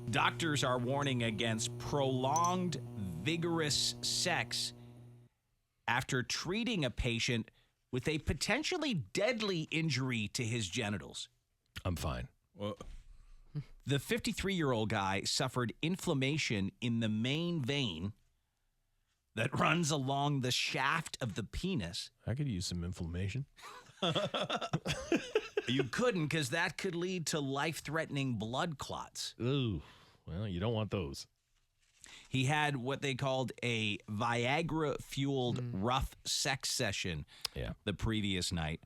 Doctors are warning against prolonged, vigorous sex after treating a patient with a potentially deadly injury to his genitals. I'm fine. The 53-year-old guy suffered inflammation in the main vein that runs along the shaft of the penis. I could use some inflammation. You couldn't, because that could lead to life-threatening blood clots. Ooh, well, you don't want those. He had what they called a Viagra-fueled rough sex session the previous night,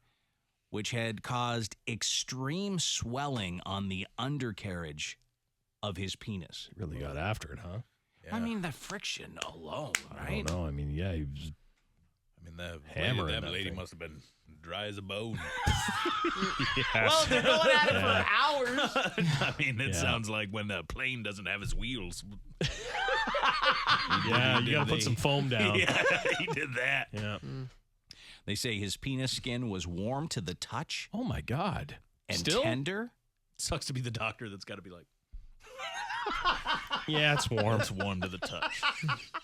which had caused extreme swelling on the undercarriage of his penis. Really got after it, huh? Yeah. I mean, the friction alone, right? I don't know. I mean, yeah, he was that lady must have been dry as a bone. Well, they're going at it for hours. I mean, it sounds like when a plane doesn't have its wheels. Yeah, you got to put some foam down. Yeah, he did that. Yeah. They say his penis skin was warm to the touch. Oh, my God. And Still? tender. Sucks to be the doctor that's got to be like, yeah, it's warm. It's warm to the touch.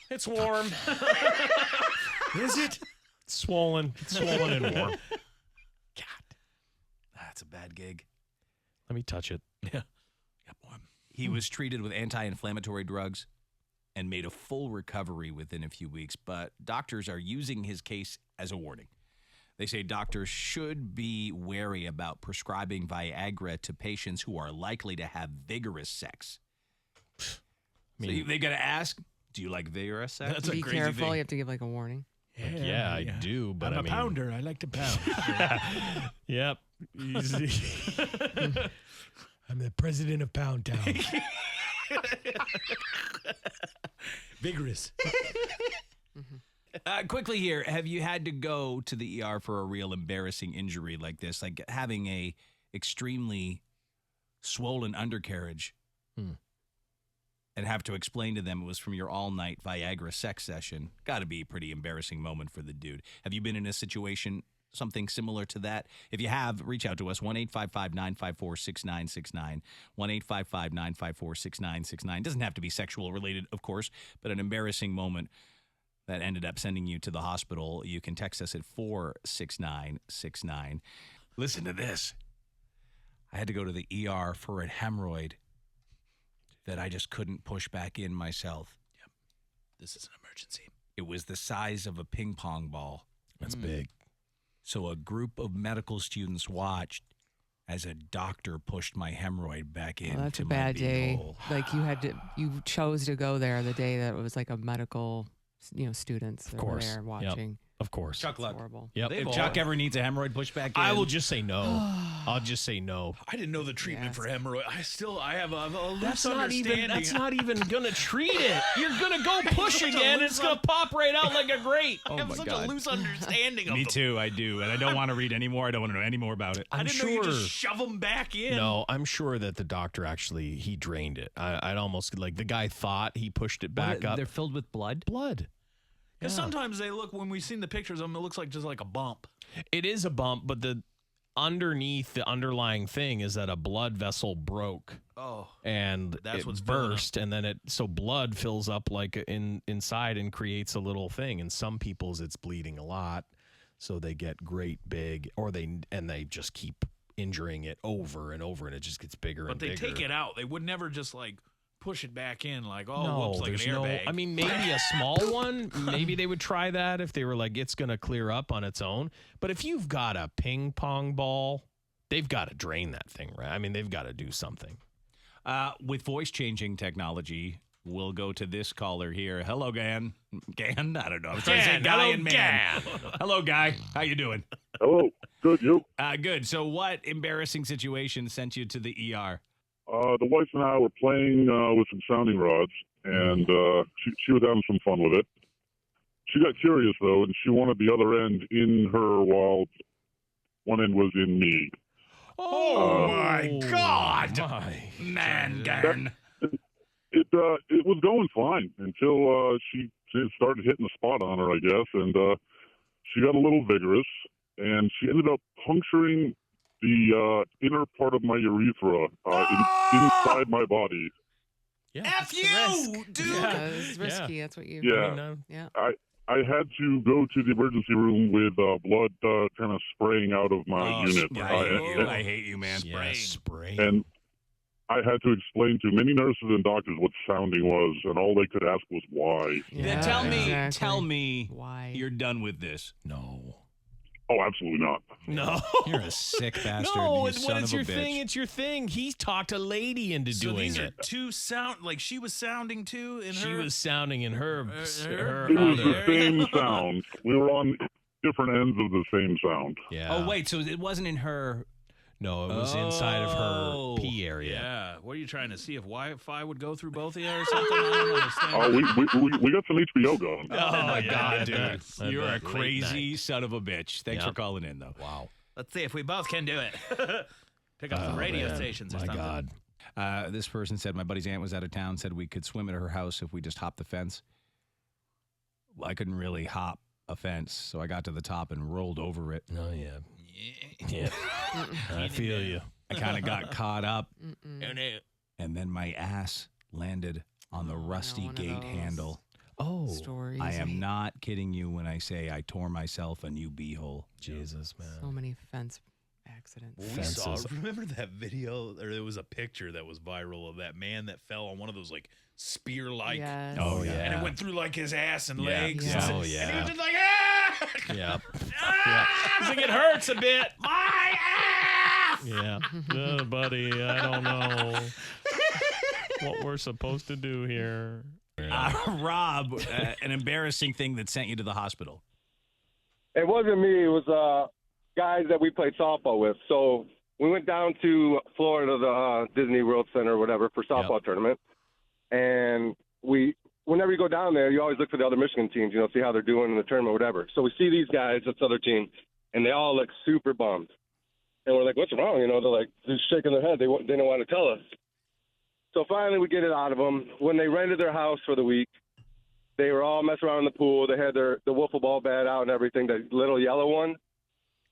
It's warm. Is it? It's swollen. It's swollen and warm. God, that's a bad gig. Let me touch it. Yeah. He was treated with anti-inflammatory drugs and made a full recovery within a few weeks, but doctors are using his case as a warning. They say doctors should be wary about prescribing Viagra to patients who are likely to have vigorous sex. So they got to ask, do you like vigorous sex? That's Be a crazy careful. thing. You have to give like a warning. Yeah, I do, but I'm I mean, a pounder. I like to pound. Yep. Easy. I'm the president of Pound Town. Vigorous. Quickly here, have you had to go to the ER for a real embarrassing injury like this, like having a extremely swollen undercarriage and have to explain to them it was from your all-night Viagra sex session? Got to be a pretty embarrassing moment for the dude. Have you been in a situation, something similar to that? If you have, reach out to us, 1-855-954-6969, 1-855-954-6969. Doesn't have to be sexual related, of course, but an embarrassing moment that ended up sending you to the hospital. You can text us at 46969. Listen to this. I had to go to the ER for a hemorrhoid that I just couldn't push back in myself. Yep. This is an emergency. It was the size of a ping pong ball. That's big. So a group of medical students watched as a doctor pushed my hemorrhoid back in. That's a bad day. Like you chose to go there the day that it was like a medical, students that were there watching. Of course. Chuck luck. Horrible. Yep. If Chuck ever needs a hemorrhoid pushed back in, I will just say no. I'll just say no. I didn't know the treatment for hemorrhoid. I have a loose That's not understanding. even gonna treat it. You're gonna go push again. It's gonna pop right out like a grape. I have such a loose understanding of Me them. too, I do. And I don't want to read any more. I don't want to know any more about it. I didn't know you just shove them back in. No, I'm sure that the doctor actually, he drained it. I'd almost, like, the guy thought he pushed it back up. They're filled with blood? Blood. Because sometimes they look, when we've seen the pictures of them, it looks like just like a bump. It is a bump, but the underlying thing is that a blood vessel broke. Oh. And That's it what's filling burst, and then so blood fills up like inside and creates a little thing. And some people's it's bleeding a lot, so they get great big, or they just keep injuring it over and over, and it just gets bigger and bigger. But they take it out. They would never just like push it back in like, no, whoops, like an there's airbag. I mean, maybe a small one. Maybe they would try that if they were like, it's going to clear up on its own. But if you've got a ping pong ball, they've got to drain that thing, right? I mean, they've got to do something. With voice-changing technology, we'll go to this caller here. Hello, Gan. Gan? I don't know. I was trying to say guy and man. Hello, Guy. How you doing? Hello. Good, you? Good. So what embarrassing situation sent you to the ER? The wife and I were playing with some sounding rods, and she was having some fun with it. She got curious, though, and she wanted the other end in her while one end was in me. Oh, my God. My. Man, Gan. It was going fine until she started hitting the spot on her, I guess, and she got a little vigorous, and she ended up puncturing the inner part of my urethra inside my body. F It's a you, risk. dude. Yeah, it's risky. That's what you. Yeah. Yeah. I had to go to the emergency room with blood kind of spraying out of my unit. I hate you, man. Yeah, spray. And I had to explain to many nurses and doctors what sounding was, and all they could ask was why. Then tell me Why you're done with this. No. Oh, absolutely not. No. You're a sick bastard. No, you son when it's of a your bitch. thing, it's your thing. He talked a lady into So doing these are it. two sound, like she was sounding too in She her. was sounding in her It was other. the same sound. We were on different ends of the same sound. Yeah. Oh, wait, so it wasn't in her. No, it was inside of Oh. her pee area. Yeah. What are you trying to see if Wi-Fi would go through both of you or something? I don't understand. Oh, we got some HBO going. Oh, my yeah, God, I dude. bet. I You're a bet. Late crazy night. son of a bitch. Thanks Yep. for calling in, though. Wow. Let's see if we both can do it. Pick up some radio man. stations or My something. God. This person said my buddy's aunt was out of town, said we could swim at her house if we just hopped the fence. Well, I couldn't really hop a fence, so I got to the top and rolled over it. Oh, yeah. Yeah. I feel you. I kind of got caught up, Mm-mm. and then my ass landed on the rusty one of gate those. handle. Oh, Stories. I am not kidding you when I say I tore myself a new beehole. Jesus, man. So many fence accidents. Well, we saw. Fences. Remember that video, or there was a picture that was viral of that man that fell on one of those like spear-like, Yes. Oh, yeah. yeah. and it went through like his ass and Yeah. legs. Yeah. Oh, And he yeah. was just like, ah! Yeah. Ah! He's like, it hurts a bit. My ass! Yeah. Buddy, I don't know what we're supposed to do here. Rob, an embarrassing thing that sent you to the hospital. It wasn't me. It was guys that we played softball with. So we went down to Florida, the Disney World Center or whatever, for softball tournament. And whenever you go down there, you always look for the other Michigan teams, see how they're doing in the tournament or whatever. So we see these guys, this other team, and they all look super bummed. And we're like, what's wrong? They're like, they're shaking their head. They didn't want to tell us. So finally we get it out of them. When they rented their house for the week, they were all messing around in the pool. They had the wiffle ball bat out and everything, the little yellow one.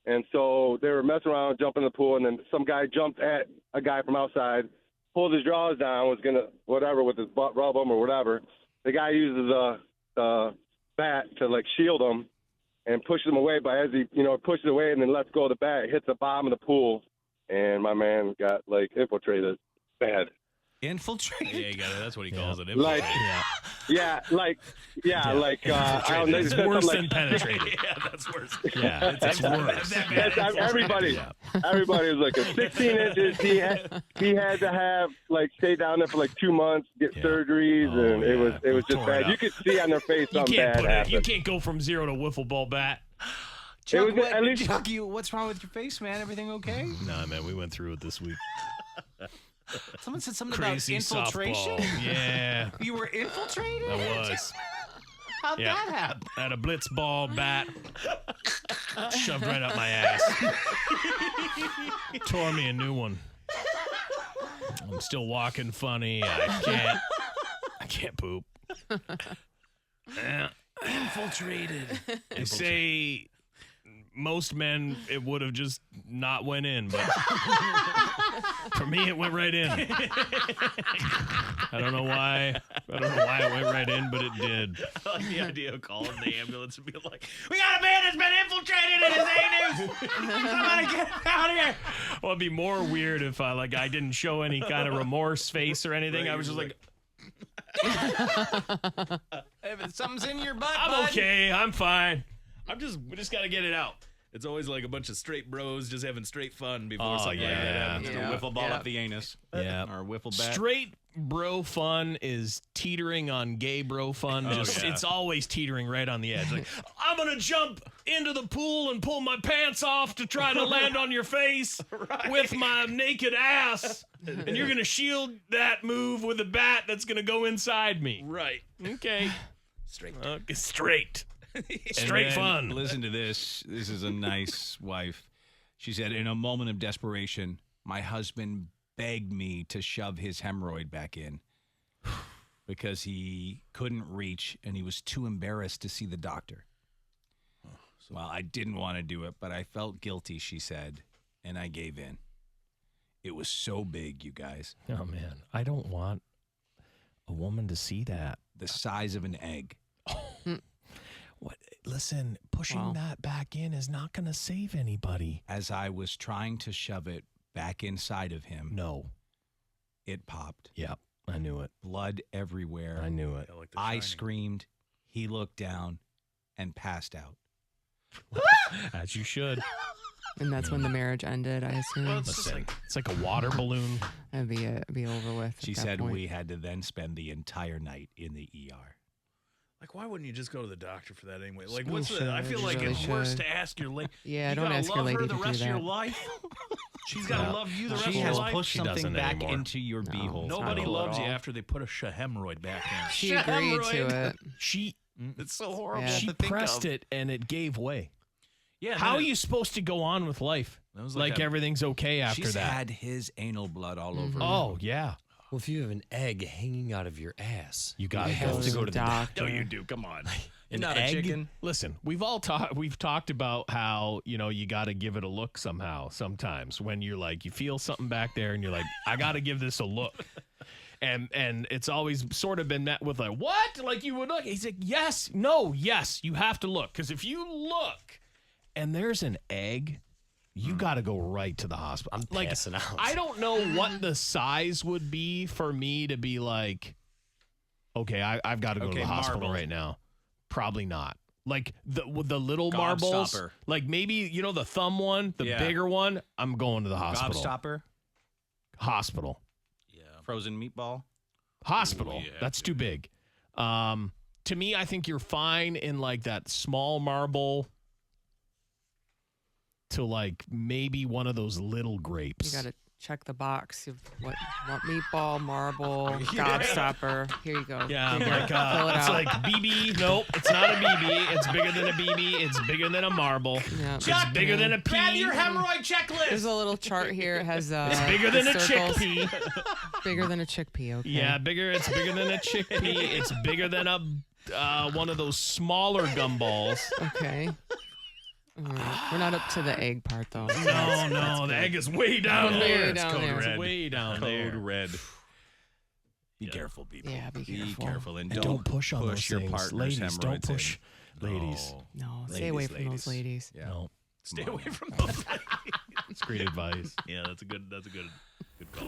And so they were messing around, jumping in the pool, and then some guy jumped at a guy from outside, pulled his drawers down, was going to whatever with his butt rub him or whatever. The guy uses a bat to, shield him and pushes him away. But as he, pushes away and then lets go of the bat, it hits the bottom of the pool, and my man got, infiltrated bad. Infiltrated? Yeah, you got it. That's what he calls it. Like, Yeah. I don't know. It's worse than penetrated. Yeah, that's worse. Yeah, it's worse. Everybody was like a 16 inches. He had to have stay down there for 2 months, get surgeries, and it was just Tore bad. it up. You could see on their face You something can't bad put it. You happened. can't go from 0 to wiffle ball bat. Chuck, was at least- Chuck, what's wrong with your face, man? Everything okay? Nah, man, we went through it this week. Someone said something Crazy about infiltration. softball. Yeah, You were infiltrated? I was. How'd Yeah. that happen? I had a blitz ball bat shoved right up my ass. Tore me a new one. I'm still walking funny. I can't poop. Yeah. Infiltrated. They say most men it would have just not went in, but for me it went right in. I don't know why. I don't know why it went right in, but it did. I like the idea of calling the ambulance and being like, "We got a man that's been infiltrated in his anus. Somebody get out of here!" Well, it'd be more weird if I didn't show any kind of remorse face or anything. I was just like, If something's in your butt, I'm bud. okay. I'm fine. We just got to get it out. It's always like a bunch of straight bros just having straight fun before Oh, something like that yeah. happens. Just a wiffle ball up the anus. Yeah. Or wiffle bat. Straight bro fun is teetering on gay bro fun. It's always teetering right on the edge. Like, I'm gonna jump into the pool and pull my pants off to try to land on your face with my naked ass, and you're gonna shield that move with a bat that's gonna go inside me. Right. Okay. Straight. Straight. And Straight then, fun. Listen to this. This is a nice wife. She said, in a moment of desperation, my husband begged me to shove his hemorrhoid back in because he couldn't reach and he was too embarrassed to see the doctor. Well, I didn't want to do it, but I felt guilty, she said, and I gave in. It was so big, you guys. Oh man, I don't want A woman to see that. the size of an egg. What? Listen, pushing that back in is not going to save anybody. As I was trying to shove it back inside of him, No. it popped. Yep. I knew it. Blood everywhere. I knew it. Like The I Shining. screamed. He looked down and passed out. As you should. And that's when the marriage ended, I assume. Well, it's just like, It's like a water balloon. It'd be over with. She at that said point. we had to then spend the entire night in the ER. why wouldn't you just go to the doctor for that anyway? Like, You what's the? I should. feel You like really it's worse should. to ask your lady. Yeah, you don't gotta ask your love lady her to the do rest of your that. life. She's got to love you the rest She of your has life. pushed She something doesn't back anymore. into your No. beehole. Nobody Not cool loves at you all. after they put a hemorrhoid back in. She agreed to Hemorrhoid. it. She It's so horrible. Yeah. she to think pressed of. it and it gave way. Yeah. and How then are it- you supposed to go on with life? That was Like a- everything's okay after She's that. had his anal blood all over her. Oh, yeah. Well, if you have an egg hanging out of your ass, You gotta have go to go to the doctor. No, you do. Come on. An Not egg? a chicken. Listen, we've talked about how, you got to give it a look somehow sometimes when you're like, you feel something back there and you're like, I got to give this a look. And it's always sort of been met with a, what? Like you would look. He's like, yes, you have to look. Because if you look and there's an egg, you got to go right to the hospital. I'm passing out. I don't know what the size would be for me to be like, okay, I've got to go to Okay, the hospital marble. right now. Probably not. Like with the little Gobstopper. marbles, like maybe the thumb one, the Yeah. bigger one. I'm going to the hospital. Gobstopper, Hospital. frozen meatball. Hospital. yeah, That's too big. To me, I think you're fine in like that small marble to like maybe one of those little grapes. You got to check the box of what meatball, marble, gobstopper. Here you go. Yeah, I'm Here you go. like, Fill it it's out. like BB. Nope, it's not a BB. It's bigger than a BB. It's bigger than a marble. Yeah. It's bigger than a pea. Grab your hemorrhoid checklist. There's a little chart here. It has It's bigger than a circles. chickpea. Bigger than a chickpea. Okay. Yeah, It's bigger than a chickpea. It's bigger than a one of those smaller gumballs. Okay. All right. We're not up to the egg part though. No, the egg is way down Way there. down Code there. red. Way down there. red. Be careful, people. Yeah, be careful. careful. And, And don't push on those your things. partner's Ladies, don't hemorrhoids in. push. Ladies. No, stay away from those ladies. Yeah. No. Stay away from those. It's great advice. Yeah, that's a good call.